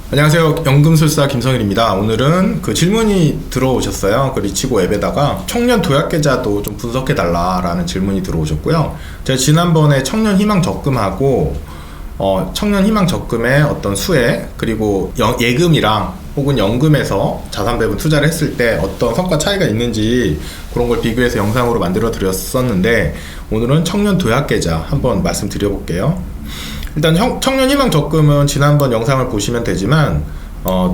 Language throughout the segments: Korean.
안녕하세요. 연금술사 김성일입니다. 오늘은 그 질문이 들어오셨어요. 그 리치고 앱에다가 청년 도약 계좌도 좀 분석해달라라는 질문이 들어오셨고요. 제가 지난번에 청년 희망 적금하고 청년 희망 적금의 어떤 수혜, 그리고 예금이랑 혹은 연금에서 자산 배분 투자를 했을 때 어떤 성과 차이가 있는지 그런 걸 비교해서 영상으로 만들어 드렸었는데, 오늘은 청년 도약 계좌 한번 말씀드려볼게요. 일단 청년 희망 적금은 지난번 영상을 보시면 되지만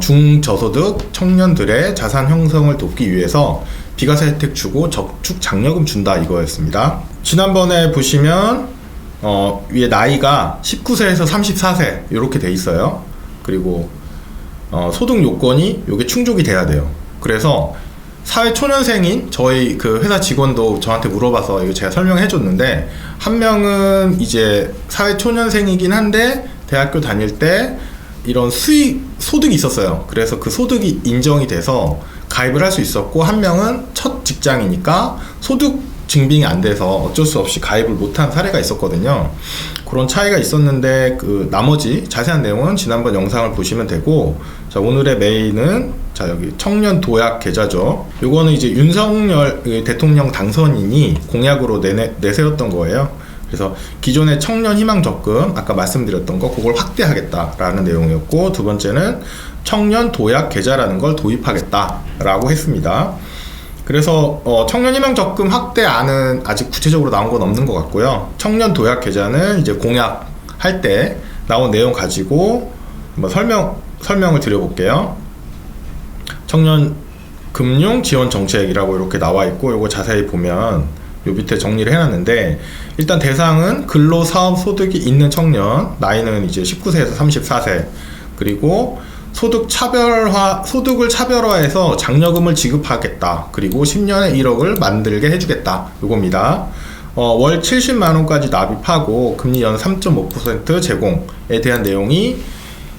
중저소득 청년들의 자산 형성을 돕기 위해서 비과세 혜택 주고 저축 장려금 준다, 이거였습니다. 지난번에 보시면 위에 나이가 19세에서 34세 이렇게 돼 있어요. 그리고 소득 요건이 요게 충족이 돼야 돼요. 그래서 사회 초년생인 저희 그 회사 직원도 저한테 물어봐서 이거 제가 설명해 줬는데, 한 명은 이제 사회 초년생이긴 한데 대학교 다닐 때 이런 소득이 있었어요. 그래서 그 소득이 인정이 돼서 가입을 할 수 있었고, 한 명은 첫 직장이니까 소득 증빙이 안 돼서 어쩔 수 없이 가입을 못한 사례가 있었거든요. 그런 차이가 있었는데 그 나머지 자세한 내용은 지난번 영상을 보시면 되고, 자, 오늘의 메인은 자, 여기 청년 도약 계좌죠. 요거는 이제 윤석열 대통령 당선인이 공약으로 내세웠던 거예요. 그래서 기존의 청년 희망 적금 아까 말씀드렸던 거 그걸 확대하겠다라는 내용이었고, 두 번째는 청년 도약 계좌라는 걸 도입하겠다라고 했습니다. 그래서 청년 희망 적금 확대안은 아직 구체적으로 나온 건 없는 것 같고요. 청년 도약 계좌는 이제 공약할 때 나온 내용 가지고 한번 설명을 드려볼게요. 청년 금융 지원 정책이라고 이렇게 나와 있고, 요거 자세히 보면 요 밑에 정리를 해놨는데, 일단 대상은 근로사업 소득이 있는 청년, 나이는 이제 19세에서 34세, 그리고 소득을 차별화해서 장려금을 지급하겠다. 그리고 10년에 1억을 만들게 해주겠다. 요겁니다. 월 70만원까지 납입하고 금리 연 3.5% 제공에 대한 내용이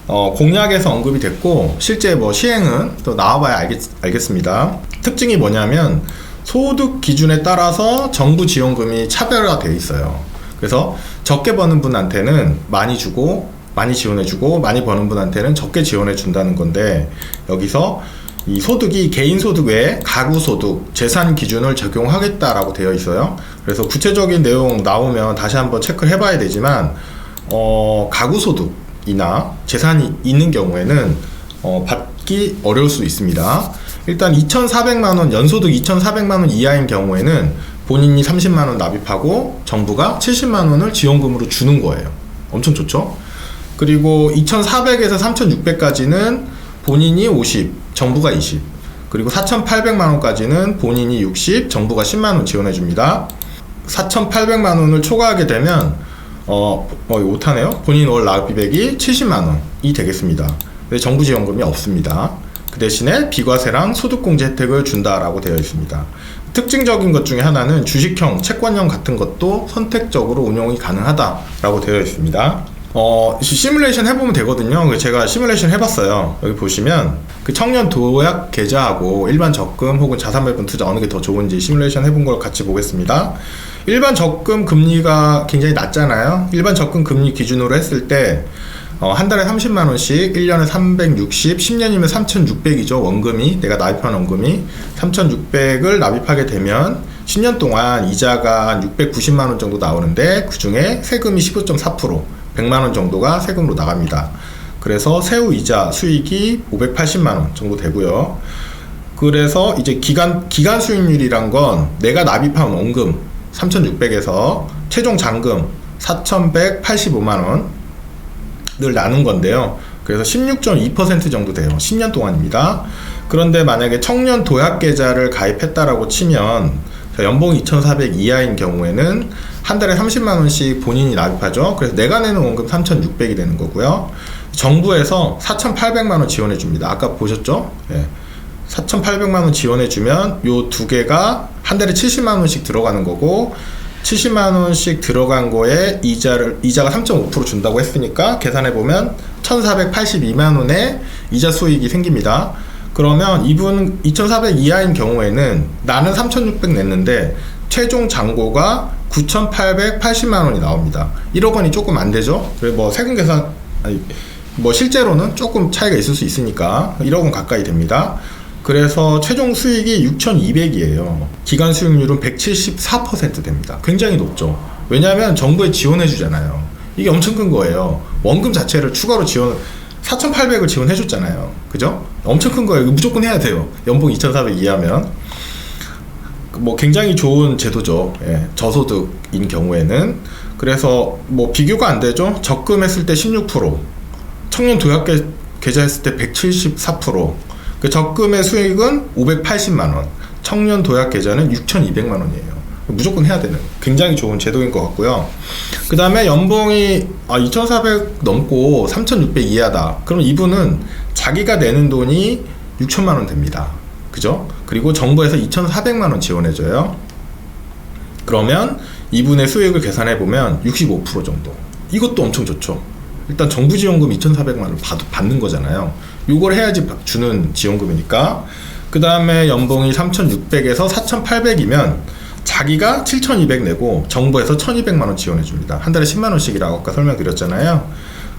공약에서 언급이 됐고, 실제 시행은 또 나와봐야 알겠습니다. 특징이 뭐냐면 소득 기준에 따라서 정부 지원금이 차별화되어 있어요. 그래서 적게 버는 분한테는 많이 지원해주고 많이 버는 분한테는 적게 지원해준다는 건데, 여기서 이 소득이 개인 소득 외에 가구 소득, 재산 기준을 적용하겠다라고 되어 있어요. 그래서 구체적인 내용 나오면 다시 한번 체크를 해봐야 되지만, 가구 소득이나 재산이 있는 경우에는 받기 어려울 수 있습니다. 일단 2,400만원, 연소득 2,400만원 이하인 경우에는 본인이 30만원 납입하고 정부가 70만원을 지원금으로 주는 거예요. 엄청 좋죠? 그리고 2,400에서 3,600까지는 본인이 50, 정부가 20, 그리고 4,800만원까지는 본인이 60, 정부가 10만원 지원해줍니다. 4,800만원을 초과하게 되면 이거 못하네요. 본인 월 납입액이 70만원이 되겠습니다. 정부 지원금이 없습니다. 그 대신에 비과세랑 소득공제 혜택을 준다라고 되어 있습니다. 특징적인 것 중에 하나는 주식형, 채권형 같은 것도 선택적으로 운용이 가능하다라고 되어 있습니다. 시뮬레이션 해보면 되거든요. 제가 시뮬레이션 해봤어요. 여기 보시면 그 청년 도약 계좌하고 일반 적금 혹은 자산 배분 투자 어느 게 더 좋은지 시뮬레이션 해본 걸 같이 보겠습니다. 일반 적금 금리가 굉장히 낮잖아요. 일반 적금 금리 기준으로 했을 때 한 달에 30만원씩 1년에 360, 10년이면 3,600이죠. 원금이, 내가 납입한 원금이 3,600을 납입하게 되면 10년 동안 이자가 한 690만원 정도 나오는데, 그 중에 세금이 15.4%, 100만원 정도가 세금으로 나갑니다. 그래서 세후 이자 수익이 580만원 정도 되고요. 그래서 이제 기간 수익률이란 건 내가 납입한 원금 3,600에서 최종 잔금 4,185만원을 나눈 건데요. 그래서 16.2% 정도 돼요. 10년 동안입니다. 그런데 만약에 청년 도약 계좌를 가입했다라고 치면 연봉 2,400 이하인 경우에는 한 달에 30만원씩 본인이 납입하죠. 그래서 내가 내는 원금 3,600이 되는 거고요. 정부에서 4,800만원 지원해 줍니다. 아까 보셨죠? 예. 4,800만원 지원해 주면 요 두 개가 한 달에 70만원씩 들어가는 거고, 70만원씩 들어간 거에 이자가 3.5% 준다고 했으니까 계산해보면 1,482만원의 이자 수익이 생깁니다. 그러면 이분 2,400 이하인 경우에는 나는 3,600 냈는데 최종 잔고가 9,880만원이 나옵니다. 1억 원이 조금 안 되죠? 세금 계산, 뭐 실제로는 조금 차이가 있을 수 있으니까 1억 원 가까이 됩니다. 그래서 최종 수익이 6,200이에요. 기간 수익률은 174% 됩니다. 굉장히 높죠. 왜냐하면 정부에 지원해 주잖아요. 이게 엄청 큰 거예요. 원금 자체를 추가로 4,800을 지원해 줬잖아요. 그죠? 엄청 큰 거예요. 이거 무조건 해야 돼요. 연봉 2,400 이하면. 뭐 굉장히 좋은 제도죠. 예, 저소득인 경우에는. 그래서 뭐 비교가 안 되죠. 적금했을 때 16%, 청년 도약 계좌 했을 때 174%, 그 적금의 수익은 580만원, 청년 도약 계좌는 6,200만원이에요. 무조건 해야 되는 굉장히 좋은 제도인 것 같고요. 그 다음에 연봉이 2,400 넘고 3,600 이하다. 그럼 이분은 자기가 내는 돈이 6천만원 됩니다. 그죠? 그리고 정부에서 2,400만원 지원해줘요. 그러면 이분의 수익을 계산해보면 65% 정도. 이것도 엄청 좋죠. 일단 정부 지원금 2,400만원을 받는 거잖아요. 요걸 해야지 주는 지원금이니까. 그 다음에 연봉이 3,600에서 4,800이면 자기가 7,200 내고 정부에서 1,200만원 지원해줍니다. 한 달에 10만원씩이라고 아까 설명드렸잖아요.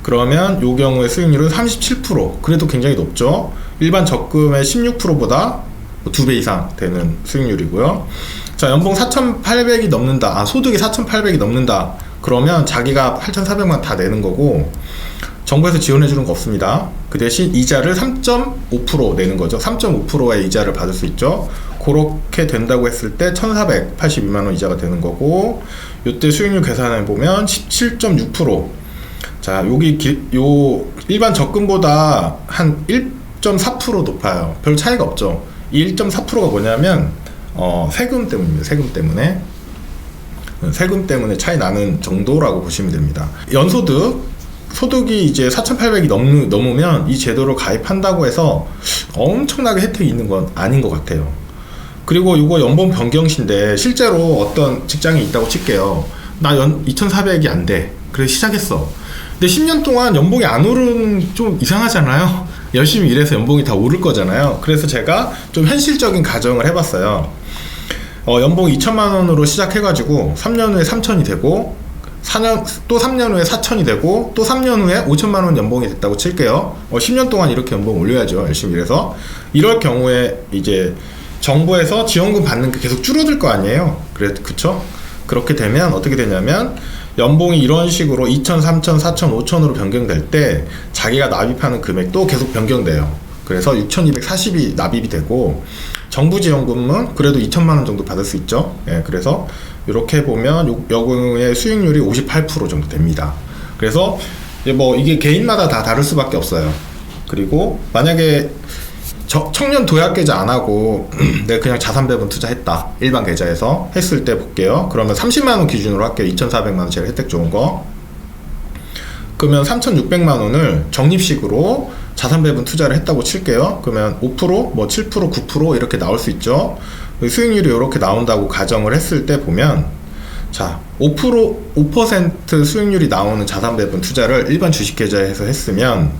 그러면 요 경우에 수익률은 37%. 그래도 굉장히 높죠. 일반 적금의 16%보다 2배 이상 되는 수익률이고요. 자, 연봉 4,800이 넘는다. 소득이 4,800이 넘는다. 그러면 자기가 8,400만 다 내는 거고 정부에서 지원해 주는 거 없습니다. 그 대신 이자를 3.5% 내는 거죠. 3.5%의 이자를 받을 수 있죠. 그렇게 된다고 했을 때 1,482만원 이자가 되는 거고, 요때 수익률 계산해 보면 17.6%. 자, 요 일반 적금보다 한 1.4% 높아요. 별 차이가 없죠. 이 1.4%가 뭐냐면 세금 때문입니다. 세금 때문에 차이 나는 정도라고 보시면 됩니다. 소득이 이제 4,800이 넘으면 이 제도를 가입한다고 해서 엄청나게 혜택이 있는 건 아닌 것 같아요. 그리고 이거 연봉 변경시인데 실제로 어떤 직장이 있다고 칠게요. 나 2,400이 안 돼. 그래서 시작했어. 근데 10년 동안 연봉이 안 오르는 좀 이상하잖아요. 열심히 일해서 연봉이 다 오를 거잖아요. 그래서 제가 좀 현실적인 가정을 해봤어요. 연봉 2천만 원으로 시작해가지고 3년 후에 3천이 되고 또 3년 후에 4천이 되고 또 3년 후에 5천만 원 연봉이 됐다고 칠게요. 10년 동안 이렇게 연봉 올려야죠. 열심히 일해서. 이럴 경우에 이제 정부에서 지원금 받는 게 계속 줄어들 거 아니에요. 그쵸? 그렇게 되면 어떻게 되냐면 연봉이 이런 식으로 2천, 3천, 4천, 5천으로 변경될 때 자기가 납입하는 금액도 계속 변경돼요. 그래서 6,240이 납입이 되고 정부 지원금은 그래도 2천만 원 정도 받을 수 있죠. 예, 그래서 이렇게 보면 여금의 수익률이 58% 정도 됩니다. 그래서 뭐 이게 개인마다 다 다를 수밖에 없어요. 그리고 만약에 청년 도약 계좌 안 하고 내가 그냥 자산 배분 투자했다, 일반 계좌에서 했을 때 볼게요. 그러면 30만 원 기준으로 할게요. 2,400만 원 제일 혜택 좋은 거. 그러면 3,600만 원을 적립식으로 자산 배분 투자를 했다고 칠게요. 그러면 5%, 뭐 7%, 9% 이렇게 나올 수 있죠. 수익률이 이렇게 나온다고 가정을 했을 때 보면, 자, 5% 수익률이 나오는 자산 배분 투자를 일반 주식 계좌에서 했으면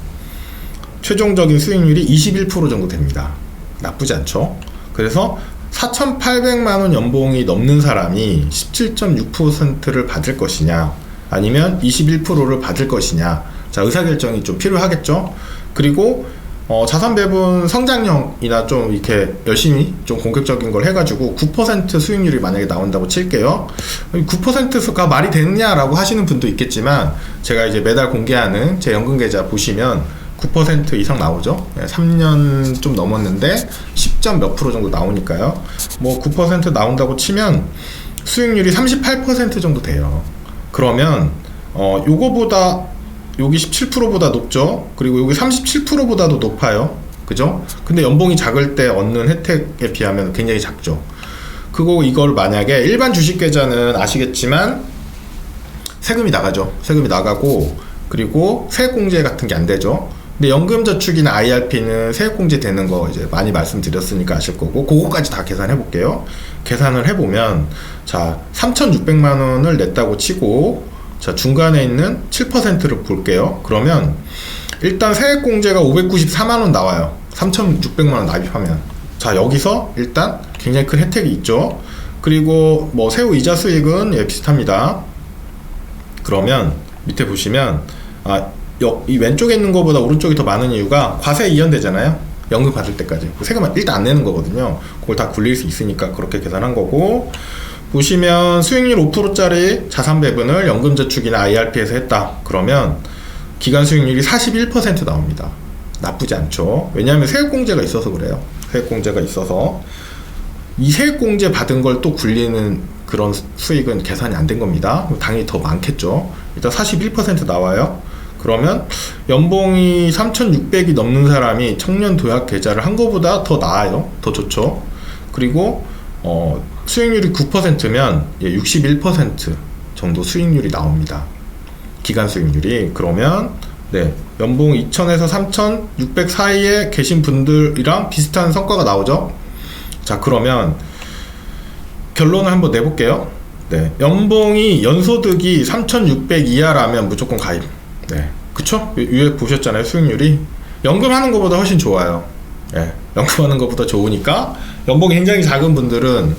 최종적인 수익률이 21% 정도 됩니다. 나쁘지 않죠. 그래서 4,800만 원 연봉이 넘는 사람이 17.6%를 받을 것이냐, 아니면 21%를 받을 것이냐. 자, 의사결정이 좀 필요하겠죠. 그리고 자산 배분 성장형이나 좀 이렇게 열심히 좀 공격적인 걸 해가지고 9% 수익률이 만약에 나온다고 칠게요. 9%가 말이 되느냐라고 하시는 분도 있겠지만, 제가 이제 매달 공개하는 제 연금 계좌 보시면 9% 이상 나오죠. 3년 좀 넘었는데 10점 몇 프로 정도 나오니까요. 뭐 9% 나온다고 치면 수익률이 38% 정도 돼요. 그러면 요거보다 여기 17%보다 높죠. 그리고 여기 37%보다도 높아요. 그죠? 근데 연봉이 작을 때 얻는 혜택에 비하면 굉장히 작죠. 그거 이걸 만약에 일반 주식 계좌는 아시겠지만 세금이 나가죠. 세금이 나가고, 그리고 세액공제 같은 게 안 되죠. 근데 연금저축이나 IRP는 세액공제 되는 거 이제 많이 말씀드렸으니까 아실 거고, 그거까지 다 계산해 볼게요. 계산을 해보면, 자, 3,600만 원을 냈다고 치고, 자, 중간에 있는 7%를 볼게요. 그러면 일단 세액공제가 594만 원 나와요. 3,600만 원 납입하면. 자, 여기서 일단 굉장히 큰 혜택이 있죠. 그리고 뭐 세후 이자 수익은 비슷합니다. 그러면 밑에 보시면 이 왼쪽에 있는 것보다 오른쪽이 더 많은 이유가 과세 이연되잖아요. 연금 받을 때까지 세금은 일단 안 내는 거거든요. 그걸 다 굴릴 수 있으니까 그렇게 계산한 거고, 보시면 수익률 5%짜리 자산 배분을 연금저축이나 IRP에서 했다 그러면 기간 수익률이 41% 나옵니다. 나쁘지 않죠. 왜냐하면 세액공제가 있어서 그래요. 세액공제가 있어서 이 세액공제 받은 걸 또 굴리는 그런 수익은 계산이 안 된 겁니다. 당연히 더 많겠죠. 일단 41% 나와요. 그러면 연봉이 3,600이 넘는 사람이 청년 도약 계좌를 한 거보다 더 나아요. 더 좋죠. 그리고 수익률이 9%면 61% 정도 수익률이 나옵니다. 기간 수익률이. 그러면 연봉 2,000에서 3,600 사이에 계신 분들이랑 비슷한 성과가 나오죠. 자, 그러면 결론을 한번 내볼게요. 연봉이 연소득이 3,600 이하라면 무조건 가입. 그쵸? 위에 보셨잖아요. 수익률이 연금하는 것보다 훨씬 좋아요. 연금하는 것보다 좋으니까 연봉이 굉장히 작은 분들은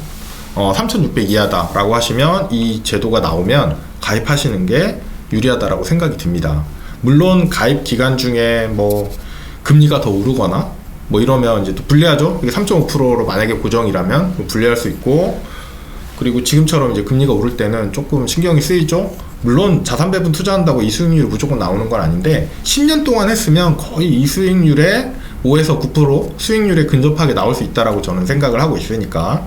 3,600 이하다 라고 하시면 이 제도가 나오면 가입하시는 게 유리하다라고 생각이 듭니다. 물론 가입 기간 중에 뭐 금리가 더 오르거나 뭐 이러면 이제 또 불리하죠. 이게 3.5%로 만약에 고정이라면 불리할 수 있고, 그리고 지금처럼 이제 금리가 오를 때는 조금 신경이 쓰이죠. 물론 자산 배분 투자한다고 이 수익률이 무조건 나오는 건 아닌데 10년 동안 했으면 거의 이 수익률에 5에서 9% 수익률에 근접하게 나올 수 있다라고 저는 생각을 하고 있으니까.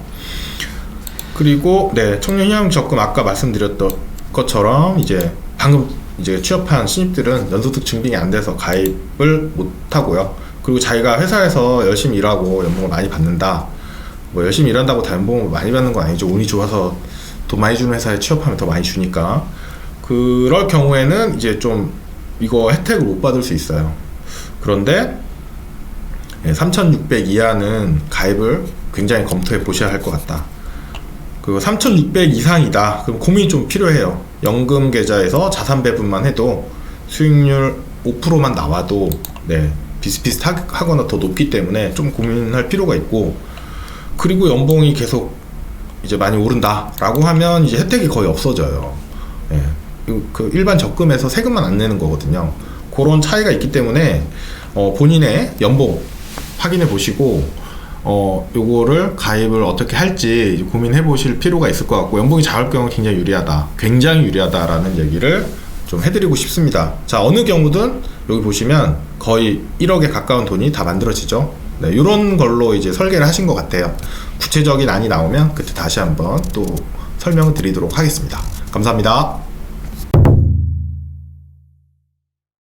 그리고 청년휴양 적금 아까 말씀드렸던 것처럼 이제 방금 이제 취업한 신입들은 연소득 증빙이 안 돼서 가입을 못 하고요. 그리고 자기가 회사에서 열심히 일하고 연봉을 많이 받는다. 뭐 열심히 일한다고 다 연봉을 많이 받는 건 아니죠. 운이 좋아서 돈 많이 주는 회사에 취업하면 더 많이 주니까. 그럴 경우에는 이제 좀 이거 혜택을 못 받을 수 있어요. 그런데 3,600 이하는 가입을 굉장히 검토해 보셔야 할 것 같다. 그리고 3,600 이상이다. 그럼 고민이 좀 필요해요. 연금 계좌에서 자산 배분만 해도 수익률 5%만 나와도 비슷비슷하거나 더 높기 때문에 좀 고민할 필요가 있고, 그리고 연봉이 계속 이제 많이 오른다 라고 하면 이제 혜택이 거의 없어져요. 그 일반 적금에서 세금만 안 내는 거거든요. 그런 차이가 있기 때문에 본인의 연봉 확인해 보시고 요거를 가입을 어떻게 할지 고민해 보실 필요가 있을 것 같고, 연봉이 작을 경우 굉장히 유리하다라는 얘기를 좀 해드리고 싶습니다. 자, 어느 경우든 여기 보시면 거의 1억에 가까운 돈이 다 만들어지죠. 이런 걸로 이제 설계를 하신 것 같아요. 구체적인 안이 나오면 그때 다시 한번 또 설명을 드리도록 하겠습니다. 감사합니다.